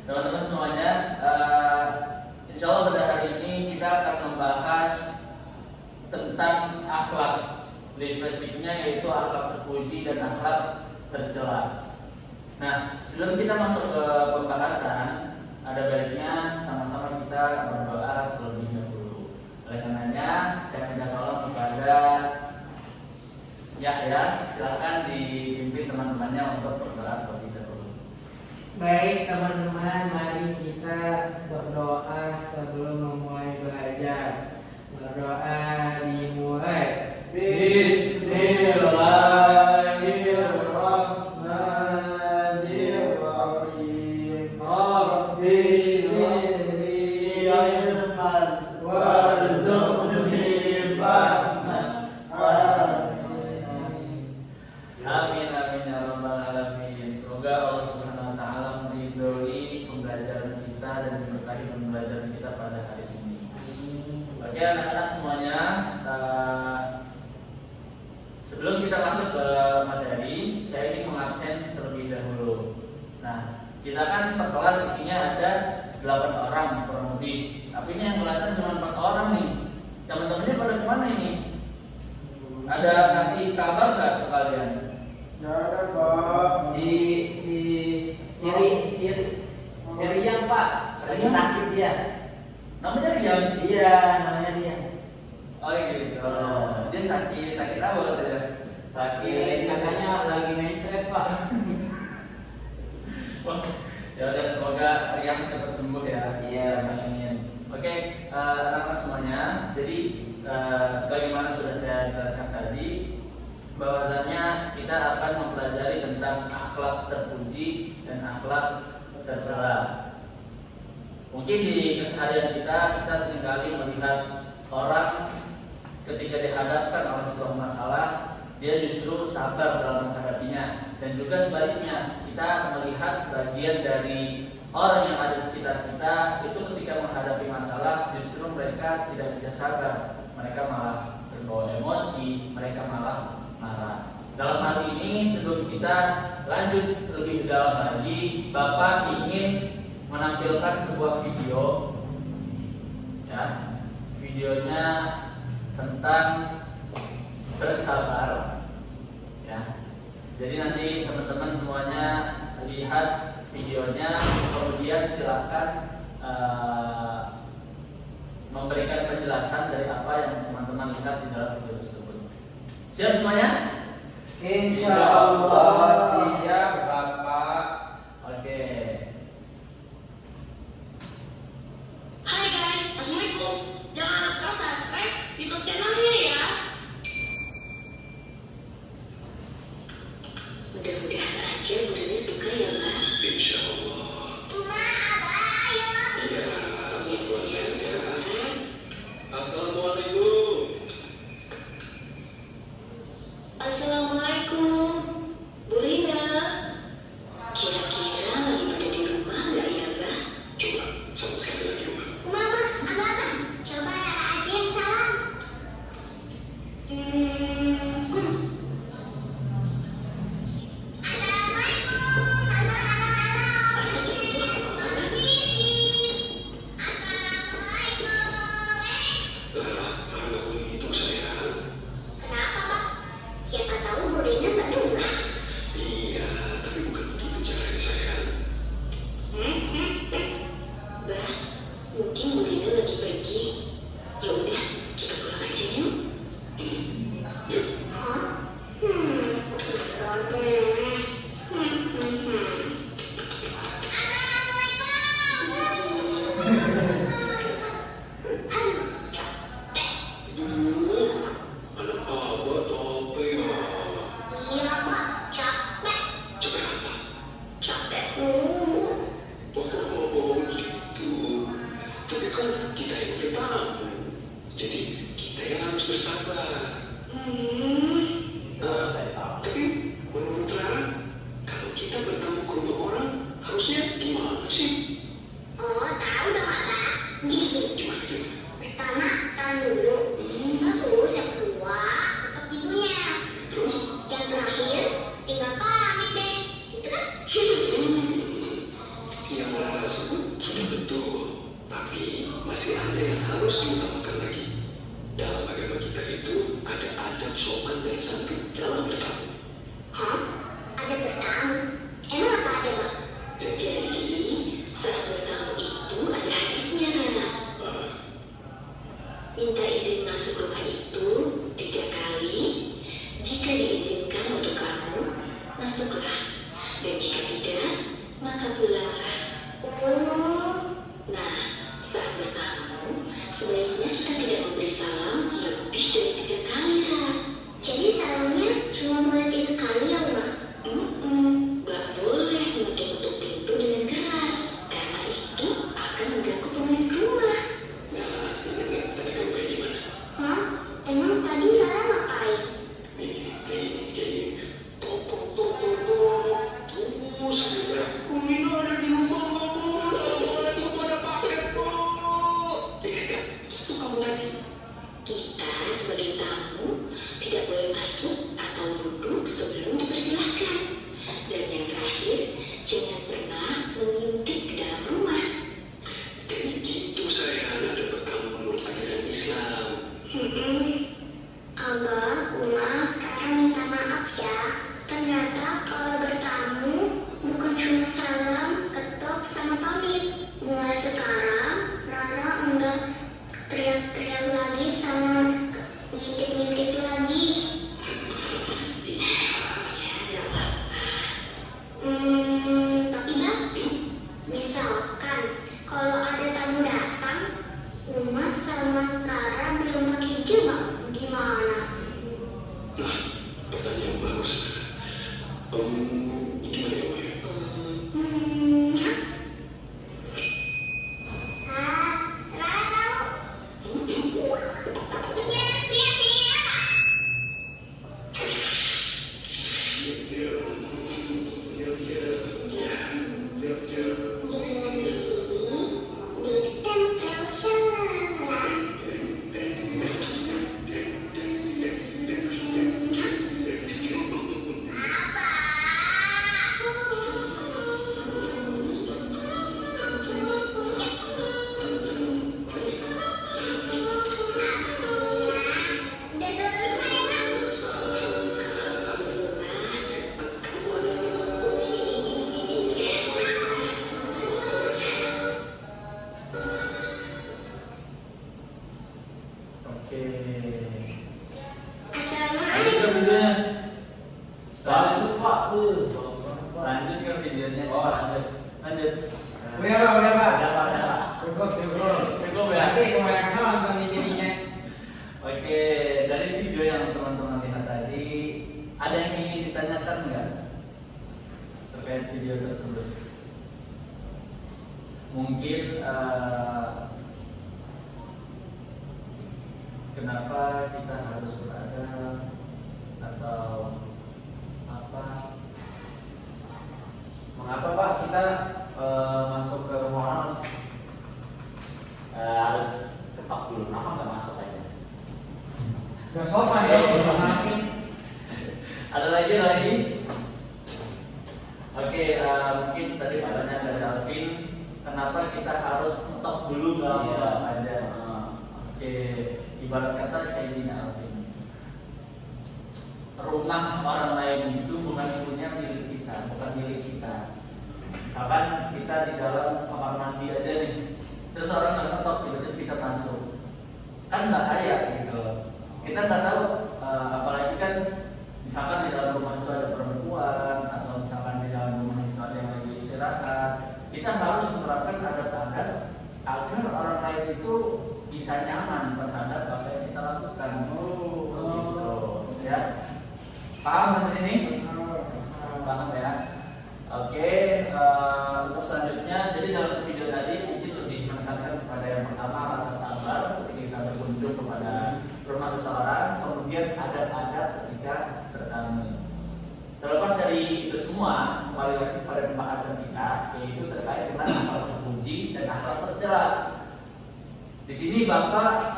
Teman-teman semuanya, insya Allah pada hari ini kita akan membahas tentang akhlak. Lebih spesifiknya yaitu akhlak terpuji dan akhlak tercela. Nah, sebelum kita masuk ke pembahasan, ada baiknya sama-sama kita berdoa terlebih dahulu. Oleh karenanya, saya minta tolong kepada Yahya, silakan dipimpin teman-temannya untuk berdoa terlebih dahulu. Baik teman-teman, mari kita berdoa sebelum memulai belajar. Berdoa dimulai. Bismillahirrahmanirrahim. Rabbi zidni ilman warzuqni fahman. Amin amin ya rabbal alamin. Semoga Allah Subhanahu wa taala meridhoi pembelajaran kita dan memberkahi pembelajaran kita pada hari ini. Oke anak-anak semuanya, sebelum kita masuk ke materi, saya ingin mengabsen terlebih dahulu. Nah, kita kan sekelas isinya ada 8 orang kurang lebih. Tapi ini yang kelihatan cuma 4 orang nih. Teman-temannya pada kemana ini? Ada kasih kabar nggak ke kalian? Nggak ada, Pak. Si Rian Pak, lagi sakit dia. Namanya Rian? Iya, namanya Rian. Oh gitu. Dia sakit apa katanya? Sakit, katanya lagi mencret Pak. Wah, ya udah semoga Rian cepat sembuh ya. Iya. Amin. Oke, anak-anak semuanya. Jadi sebagaimana sudah saya jelaskan tadi, bahwasanya kita akan mempelajari tentang akhlak terpuji dan akhlak tercela. Mungkin di keseharian kita seringkali melihat orang ketika dihadapkan oleh sebuah masalah, dia justru sabar dalam menghadapinya. Dan juga sebaliknya, kita melihat sebagian dari orang yang ada di sekitar kita itu ketika menghadapi masalah justru mereka tidak bisa sabar. Mereka malah terbawa emosi, mereka malah marah. Dalam hal ini, sebelum kita lanjut lebih dalam lagi, Bapak ingin menampilkan sebuah video, ya, videonya tentang bersabar, ya. Jadi nanti teman-teman semuanya lihat videonya, kemudian silakan memberikan penjelasan dari apa yang teman-teman lihat di dalam video tersebut. Siap semuanya? Insya Allah siap, Bapak. Oke. Hai guys, assalamualaikum. Jangan lupa subscribe YouTube channelnya ya. Mudah-mudahan aja budenya suka ya, Mbak. Insya Allah. Iya, Assalamualaikum. Assalamualaikum, Bu Rina. Kira-kira lagi pada di rumah nggak ya, Mbak? Coba sama sekali lagi, Mbak. Mama, abang, coba Rara aja yang salam. Assalamualaikum, halo. Assalamualaikum. Lara nggak boleh gitu, sayang. Kenapa, Bang? Siapa tahu Bu Rina nggak dengar. Iya, tapi bukan begitu caranya, sayang. Mbak, mungkin Bu Rina lagi pergi. Ya udah, kita pulang aja yuk. Yuk. Anak abah capek ya. Iya, Bang, capek. Capek apa? Capek. Oh, gitu. Tapi kan kita yang bertamu. Jadi kita yang harus bersabar. Tapi menurut Rara, kalau kita bertamu ke rumah orang, harusnya gimana sih? Oh, tahu dong, Abang. Gini. Gimana? Pertama, salam dulu. Terus yang kedua, ketok pintunya. Terus? Yang terakhir, tinggal pamit deh. Gitu kan? Yang Lara sebut sudah betul, tapi masih ada yang harus diutamakan lagi. Dalam agama kita itu ada adab sopan dan santun dalam bertamu. Hah? Ada bertamu? Emang apa aja, Bang? Jadi, saat bertamu itu ada hadisnya. Minta izin masuk rumah itu 3 kali. Jika diizinkan untuk kamu, masuklah. Dan jika tidak, maka pulanglah. Nah, saat bertamu, sebaiknya kita tidak memberi salam lebih dari 3 kali, Ra. Jadi salamnya cuma boleh 3 kali ya, Bang? Gak boleh mengetuk-ketuk pintu dengan keras, karena itu akan mengganggu pemilik rumah. Nah, ingat nggak tadi kamu kayak gimana? Hah? Emang tadi Rara ngapain? Ini, tok, tok, tok, tok, tok. Terus sambil teriak, Nina ada di rumah nggak, Bu? Assalamualaikum, ada paket, Bu. Ingat nggak? Itu kamu tadi. Kita sebagai tamu tidak boleh masuk atau duduk sebelum dipersilahkan. Dan yang terakhir, jangan pernah mengintip ke dalam rumah. Jadi gitu sayang, ada bertamu menurut ajaran Islam. Abah, Uma, Rara minta maaf ya. Ternyata kalau bertamu bukan cuma salam, ketok, sama pamit. Mulai sekarang, Rara enggak teriak-teriak lagi sama ngintip-ngintip lagi. Ya, gak apa-apa. Tapi Bang, misalkan kalau ada tamu datang, Uma sama Rara belum pakai jilbab, gimana? Nah, pertanyaan bagus. Gimana ya, Maya? Rara tahu. Punya Rara. Gimana di sini? Ditempel celana. Udah selesai ya, Bang? Oke. Assalamualaikum. Lanjut ke videonya. Oh, lanjut. Lanjut. Udah, Pak, udah, Pak. Ada apa? Cukup, cukup. Cukup ya? Nanti kebanyakan nonton jadinya. Oke, dari video yang teman-teman lihat tadi, ada yang ingin ditanyakan nggak terkait video tersebut? Mungkin kenapa kita harus beradab atau apa? Mengapa Pak kita masuk ke rumah orang harus ketok dulu? Kenapa nggak masuk aja? Gak sopan ya, Bang. Ada lagi? Oke, mungkin tadi pertanyaan dari Alvin, kenapa kita harus ngetok dulu nggak langsung Iya. masuk aja? Oke, ibarat kata kayak gini Alvin, rumah orang lain itu bukan punya milik kita, bukan milik kita. Misalkan kita di dalam kamar mandi aja nih, terus orang nggak ketok, tiba-tiba kita masuk, kan bahaya gitu loh. Kita nggak tahu, apalagi kan misalkan di dalam rumah itu ada perempuan atau misalkan di dalam rumah itu ada yang lagi istirahat, kita harus menerapkan adab-adab agar orang lain itu bisa nyaman terhadap apa yang kita lakukan. Gitu, ya. Paham sampai sini? Paham ya? Oke, untuk selanjutnya, jadi dalam video tadi mungkin lebih menekankan kepada yang pertama rasa sabar ketika kita berkunjung kepada rumah seseorang, kemudian adab-adab ketika bertamu. Terlepas dari itu semua, kembali lagi pada pembahasan kita, yaitu terkait dengan akhlak terpuji dan akhlak tercela. Di sini Bapak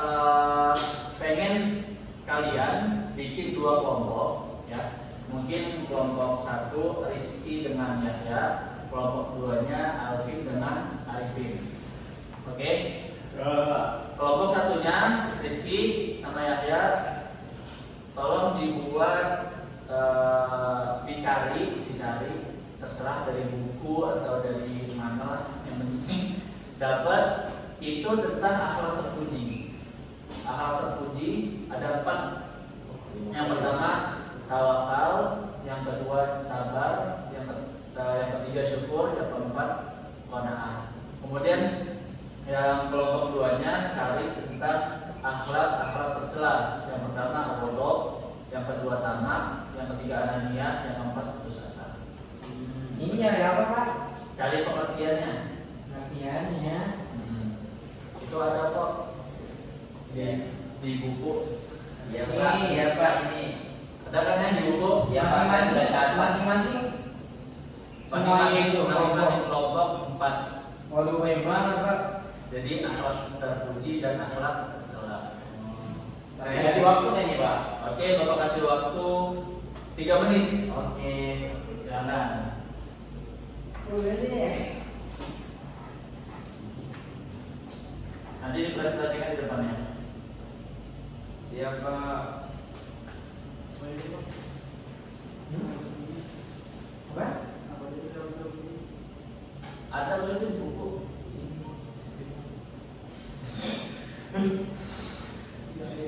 pengen kalian bikin 2 kelompok, ya. Mungkin kelompok 1 Rizky dengan Yahya, kelompok 2-nya Alvin Arifin. Oke. Kelompok satunya Rizky sama Yahya, tolong dibuat dicari terserah dari buku atau dari mana lah, yang penting dapat itu tentang akhlak terpuji. Akhlak terpuji ada 4. Yang pertama tawakal, yang kedua sabar, yang ketiga syukur, yang keempat qanaah. Kemudian yang kelompok keduanya cari tentang akhlak tercela. Yang pertama ghadab, yang kedua tamak, yang ketiga ananiyah, yang keempat putus asa. Ini nyari apa Pak? Cari pengertiannya. Pengertiannya. Itu ada kok di buku. Iya Pak, ini. Ada kan ya di buku? Ya Pak, saya sudah catat. Masing-masing Masing-masing kelompok 4. Waduh baik banget Pak. Jadi akhlak terpuji dan akhlak tercela. Kasih waktu nggak nih Pak? Oke, Bapak kasih waktu 3 menit. Oke. Silakan. Udah deh. Nanti dipresentasikan di depannya. Siapa? Apa? Ada tuh di buku.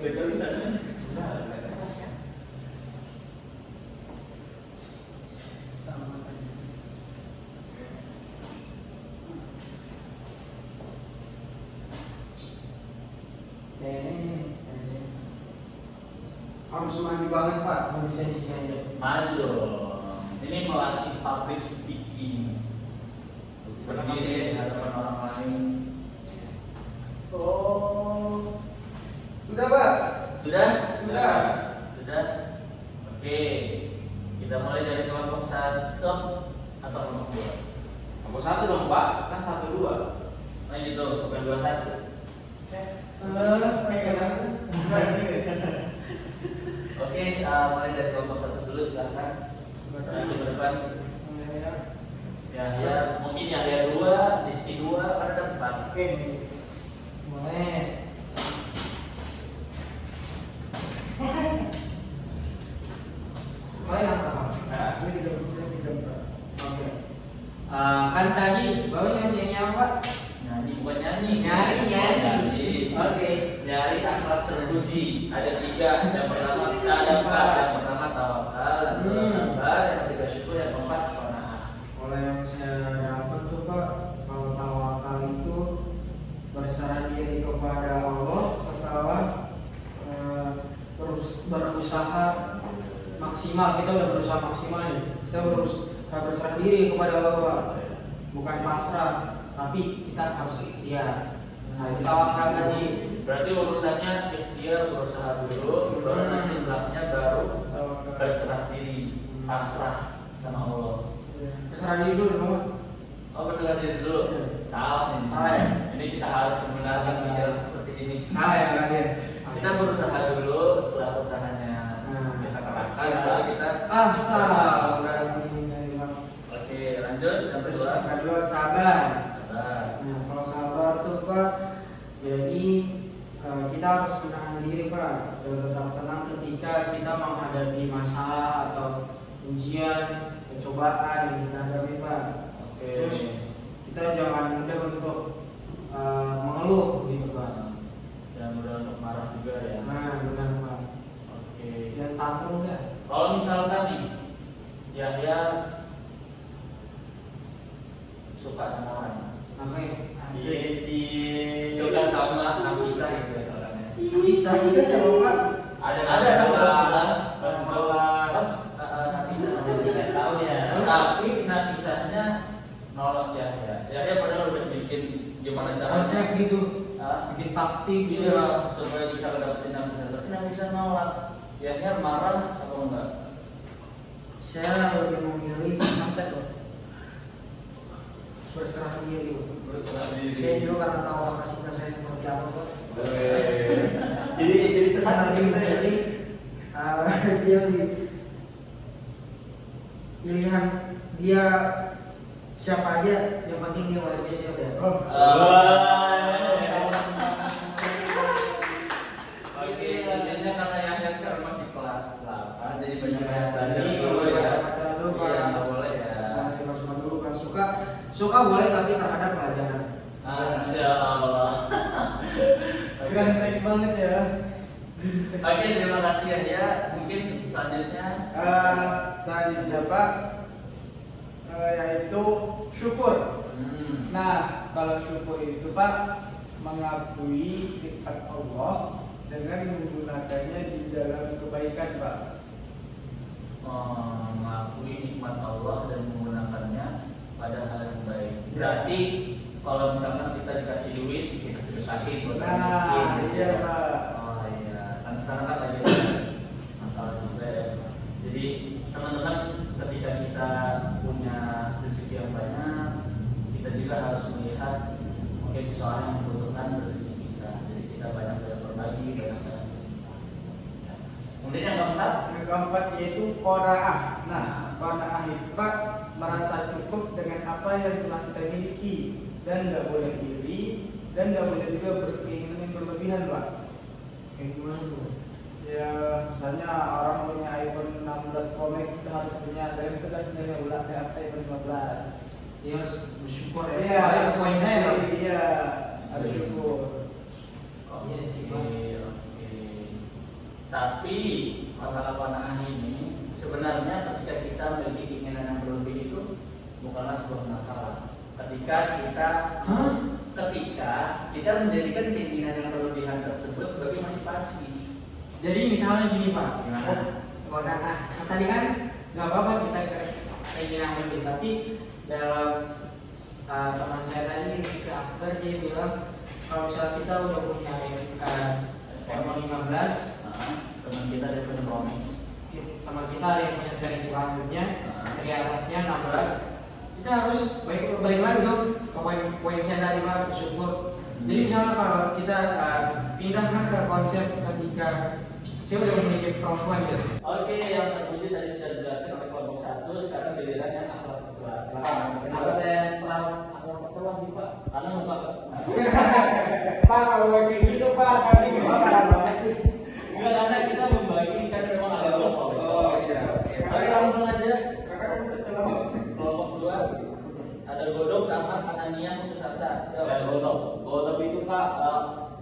Betul sana. Harus maju banget Pak, nggak bisa aja. Maju dong. Ini melatih public speaking. Berdiri di hadapan orang lain. Oh, sudah Pak? Sudah? Sudah. Sudah. Oke. Kita mulai dari kelompok 1 atau kelompok 2. Kelompok 1 dong Pak, kan 1, 2. Nah gitu, bukan 2 1. Oke, mulai dari kelompok 1 dulu silahkan. Maju ke depan. Ya, mungkin Yahya 2, Rizky 2, ada 4. Oke, mulai. Oh yang apa? Ini kita buka. Oke. Kan tadi baru nyanyi apa? Nyanyi bukan nyanyi. Nyanyi. Oke. Nyari akhlak terpuji. Ada 3. Yang pertama ada 4. Yang pertama tawakal, yang kedua sabar, yang ketiga syukur, yang keempat qanaah. Kalau yang saya dapat tuh Pak, kalau tawakal itu berserah diri kepada Allah setelah berusaha maksimal. Kita udah berusaha maksimal nih. Kita berserah diri kepada Allah Pak. Bukan pasrah, tapi kita harus ikhtiar. Nah, itu tawakal tadi. Berarti urutannya ikhtiar, berusaha dulu, baru nanti setelahnya baru berserah diri, pasrah sama Allah. Berserah diri dulu Pak. Oh, berserah diri dulu. Salah nih. Salah ya? Ini kita harus membenarkan pikiran seperti ini. Salah ya berarti. Kita berusaha dulu, setelah usahanya kita kerahkan, baru kita salah berarti ini Pak. Oke, lanjut yang kedua. Kedua sabar. Sabar. Nah, kalau sabar tuh Pak, jadi kita harus menahan diri Pak dan tetap tenang ketika kita menghadapi masalah atau ujian, pencobaan yang kita hadapi Pak. Oke. Terus kita jangan mudah untuk mengeluh gitu Pak. Jangan mudah untuk marah juga ya. Nah, benar Pak. Oke. Dan tantrum dah. Kalau misalkan nih, Yahya suka sama orang, Apa ya? si suka sama Nafisa gitu ya orangnya. Bisa juga ya Pak. Ada kelas sekolah. Nafisa nggak tahu ya. Tapi Nafisanya nolak Yahya. Yahya padahal udah bikin gimana caranya. Konsep gitu. Ah, Bikin taktik gitu. iya, supaya bisa dapetin Nafisa. Tapi Nafisa nolak. Yahya marah atau enggak? Saya lebih memilih santai loh. Berserah diri. Berserah diri. Saya juga karena tahu kapasitas saya seperti apa Pak. Jadi Sangat jadi dia lebih pilihan dia siapa aja, yang penting dia bahagia sih udah. Oke, intinya karena Yahya sekarang masih kelas 8, jadi banyak belajar Jadi dulu boleh ya. pacaran dulu Pak. Iya, nggak boleh ya. Masih dulu Pak. Suka boleh tapi terhadap pelajaran. Masya Allah. Keren banget ya. Oke, terima kasih ya. Mungkin selanjutnya Selanjutnya Pak, yaitu syukur. Nah, kalau syukur itu Pak mengakui nikmat Allah dengan menggunakannya di dalam kebaikan Pak. mengakui nikmat Allah dan menggunakannya pada hal yang baik. Berarti kalau misalkan kita dikasih duit, kita sedekahin buat orang miskin. Nah, iya Pak. Oh iya, kan sekarang kan lagi ada masalah juga ya. Jadi teman-teman, ketika kita punya rezeki yang banyak, kita juga harus melihat mungkin seseorang yang membutuhkan rezeki kita. Jadi kita banyak berbagi, banyak. Kemudian yang keempat, Yang keempat yaitu qanaah. Nah, qanaah itu Pak merasa cukup dengan apa yang telah kita miliki dan nggak boleh iri dan nggak boleh juga berkeinginan yang berlebihan Pak. Kayak gimana tuh? Ya misalnya orang punya iPhone 16 Pro Max kita harus punya, dan kita kan punya ulang iPhone 15. Dia harus bersyukur ya. Iya, Paling poin saya, Bang. Iya, harus syukur. iya sih. Oke. Tapi masalah qanaah ini sebenarnya ketika kita memiliki keinginan yang berlebih itu bukanlah sebuah masalah. Ketika kita menjadikan keinginan yang berlebihan tersebut sebagai motivasi. Jadi misalnya gini Pak, Gimana? Qanaah. Tadi kan nggak apa-apa kita keinginan berlebih, tapi dalam teman saya tadi Rizky Akbar dia bilang kalau misalnya kita udah punya iPhone 15, Teman kita ada punya Promax. teman kita ada yang punya seri selanjutnya, seri atasnya 16, kita harus balik lagi dong ke poin saya tadi Pak, bersyukur. Jadi misalnya kalau kita pindahkan ke konsep ketika saya udah memiliki perempuan gitu. Oke, yang terpuji tadi sudah dijelaskan oleh kelompok 1, sekarang giliran yang akhlak tercela. Silakan. Kenapa saya kenal akhlak tercela sih Pak? Karena lupa. Pak kalau kayak gitu Pak, tadi gimana banget sih? Enggak, karena kita membagi kan memang ada kelompok. Oh iya. Oke, langsung aja. Kakak udah tercela. Kelompok 2 ada Godok, Ahmad, Anania, Putus Asa. Saya Godop. Godop itu Pak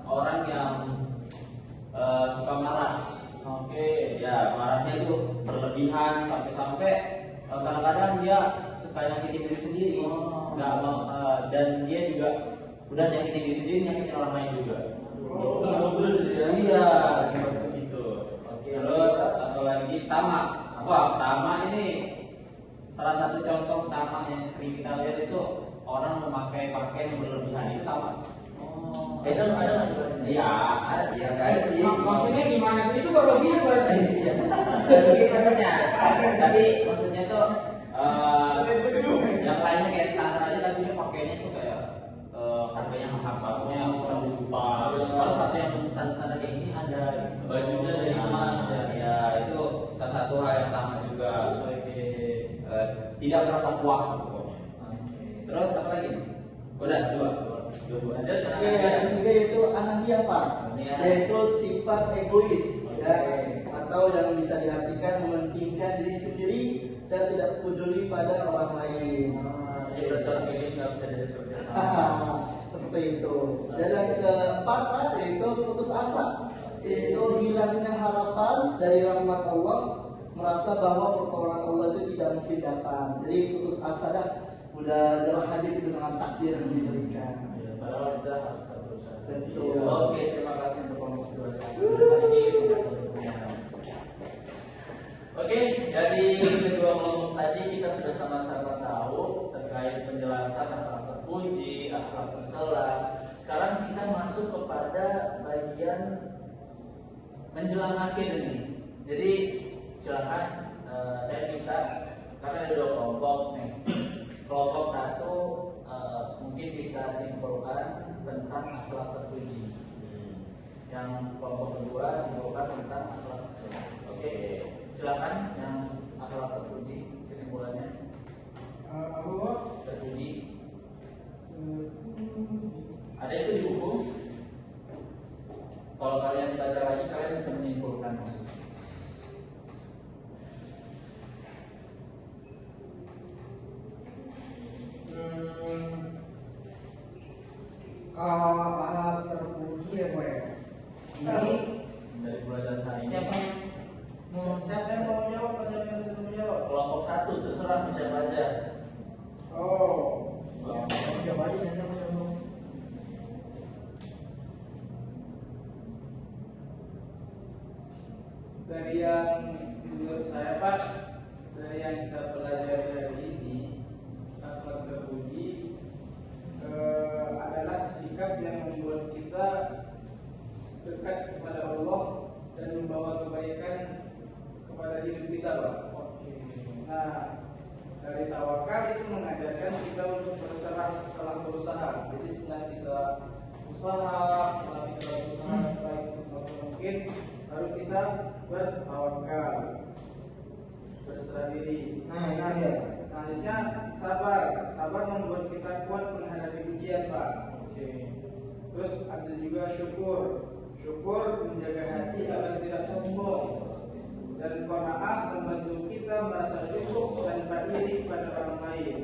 orang yang suka marah. Oke. Ya marahnya itu berlebihan sampai-sampai kadang-kadang dia suka nyakitin diri sendiri. Nggak mau dan dia juga udah nyakitin diri sendiri, nyakitin orang lain juga. Iya, seperti itu. Oke. Terus atau lagi tamak. Wah, tamak ini salah satu contoh tamak yang sering kita lihat itu orang memakai pakaian yang berlebihan, itu tamak. Itu ada nggak juga? Iya, iya guys sih. Maksudnya gimana? Itu berlebihan berarti. Begitu maksudnya. Tapi maksudnya tuh yang lainnya kayak standar aja, tapi dia pakainya tuh kayak harganya mahal, sepatunya 100 juta. Kalau sepatu yang standar kayak gini ada bajunya dari emas ya, itu salah satu hal yang utama juga. Tidak merasa puas pokoknya. Terus apa lagi? Udah dua aja. Oke, yang ketiga yaitu anania Pak, yaitu sifat egois ya, atau yang bisa diartikan mementingkan diri sendiri dan tidak peduli pada orang lain. Jadi berarti orang ini nggak bisa jadi kerja Seperti itu. Dan yang keempat Pak, yaitu putus asa, yaitu hilangnya harapan dari rahmat Allah, merasa bahwa pertolongan Allah itu tidak mungkin datang. Jadi putus asa dah, udah nyerah aja gitu dengan takdir yang diberikan. Padahal kita harus tetap berusaha. Betul. Oke, terima kasih untuk kelompok 2. Oke, dari kedua kelompok tadi kita sudah sama-sama tahu terkait penjelasan akhlak terpuji, akhlak tercela. Sekarang kita masuk kepada bagian menjelang akhir ini. Jadi silakan saya minta, karena ada 2 kelompok nih. Kelompok 1 mungkin bisa simpulkan tentang akhlak terpuji. Yang kelompok 2 simpulkan tentang akhlak tercela. Oke, silakan yang akhlak terpuji kesimpulannya. apa? Terpuji. Ada itu di buku. Kalau kalian baca lagi, kalian bisa menyimpulkan maksudnya. Kalau alat terpuji ya gue. Ini Dari pelajaran hari ini. siapa yang mau jawab? Siapa yang mau jawab? Kelompok 1 terserah bisa baca. Oh, coba aja nanti aku coba. Dari yang menurut saya Pak, dari yang kita pelajari hari ini, akhlak terpuji adalah sikap yang membuat kita dekat kepada Allah dan membawa kebaikan kepada hidup kita Pak. Nah, dari tawakal itu mengajarkan kita untuk berserah setelah berusaha. Jadi setelah kita berusaha sebaik mungkin, baru kita bertawakal, berserah diri. Nah, ini dia. Selanjutnya sabar membuat kita kuat menghadapi ujian Pak. Terus ada juga syukur menjaga hati agar tidak sombong. Dan qanaah membantu kita merasa cukup tanpa iri pada orang lain.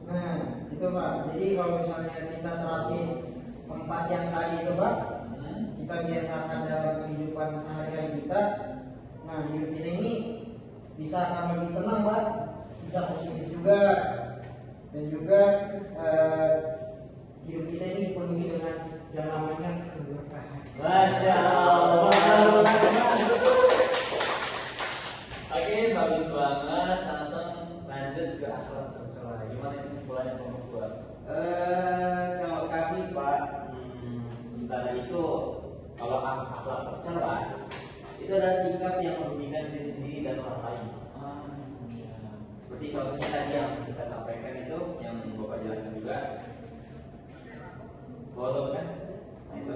Nah, itu Pak. Jadi kalau misalnya kita terapin 4 yang tadi itu Pak, kita biasakan dalam kehidupan sehari-hari kita. Nah, hidup kita ini bisa akan lebih tenang Pak, bisa positif juga, dan juga hidup kita ini dipenuhi dengan yang namanya keberkahan. Masya Allah. Oke, bagus banget. Langsung lanjut ke akhlak tercela. Gimana kesimpulannya kelompok 2? Kalau kami Pak, sementara itu kalau akhlak tercela itu adalah sikap yang merugikan diri sendiri dan orang lain. Seperti contohnya tadi yang kita sampaikan itu, yang Bapak jelaskan juga, bodoh kan? Nah itu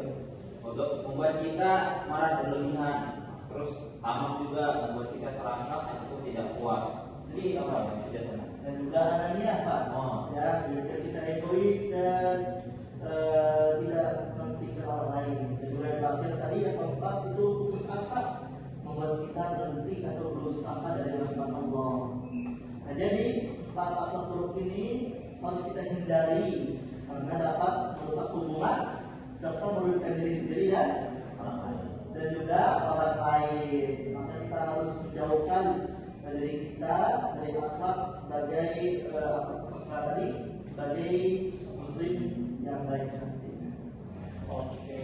bodoh membuat kita marah berlebihan, terus tamak juga membuat kita serakah atau tidak puas. Jadi apa yang tidak senang? Dan juga anaknya Pak, ya jika kita egois dan tidak mementingkan orang lain. Dan juga yang terakhir tadi yang keempat itu putus asa, membuat kita berhenti atau berusaha dari rahmat Allah. Nah jadi 4 akhlak buruk ini harus kita hindari karena dapat merusak hubungan serta merugikan diri sendiri dan Orang lain. dan juga orang lain. Maka kita harus menjauhkan diri kita dari akhlak sebagai akhlak tadi sebagai muslim yang baik hati. Oke.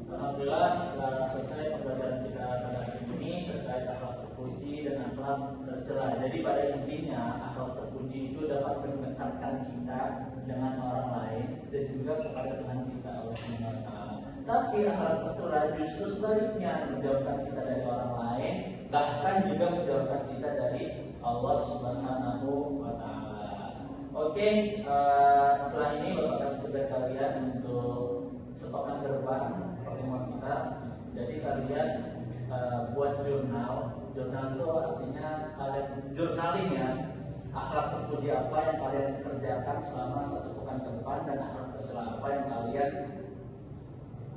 Alhamdulillah telah selesai pembelajaran kita pada hari ini terkait akhlak terpuji dan akhlak tercela. Jadi pada intinya akhlak terpuji itu dapat mendekatkan kita dengan orang lain dan juga kepada Tuhan kita Allah Subhanahu wa taala. Tapi akhlak tercela justru sebaliknya, menjauhkan kita dari orang lain, bahkan juga menjauhkan kita dari Allah Subhanahu wa taala. Oke, setelah ini Bapak kasih tugas kalian untuk sepekan ke depan pertemuan kita. Jadi kalian buat jurnal. Jurnal itu artinya kalian journaling ya, akhlak terpuji apa yang kalian kerjakan selama 1 pekan ke depan, dan akhlak tercela apa yang kalian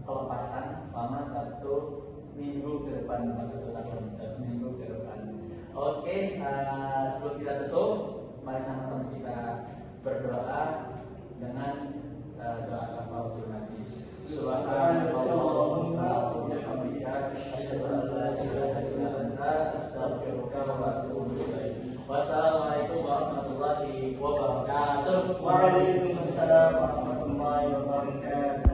kelepasan selama 1 minggu ke depan, 1 minggu ke depan. Oke, sebelum kita tutup, mari sama-sama kita berdoa dengan doa kafaratul majlis. Subhanallah wa bihamdika asyhadu an la ilaha illa anta astaghfiruka wa atubu ilaik. Wassalamualaikum warahmatullahi wabarakatuh. Waalaikumsalam warahmatullahi wabarakatuh.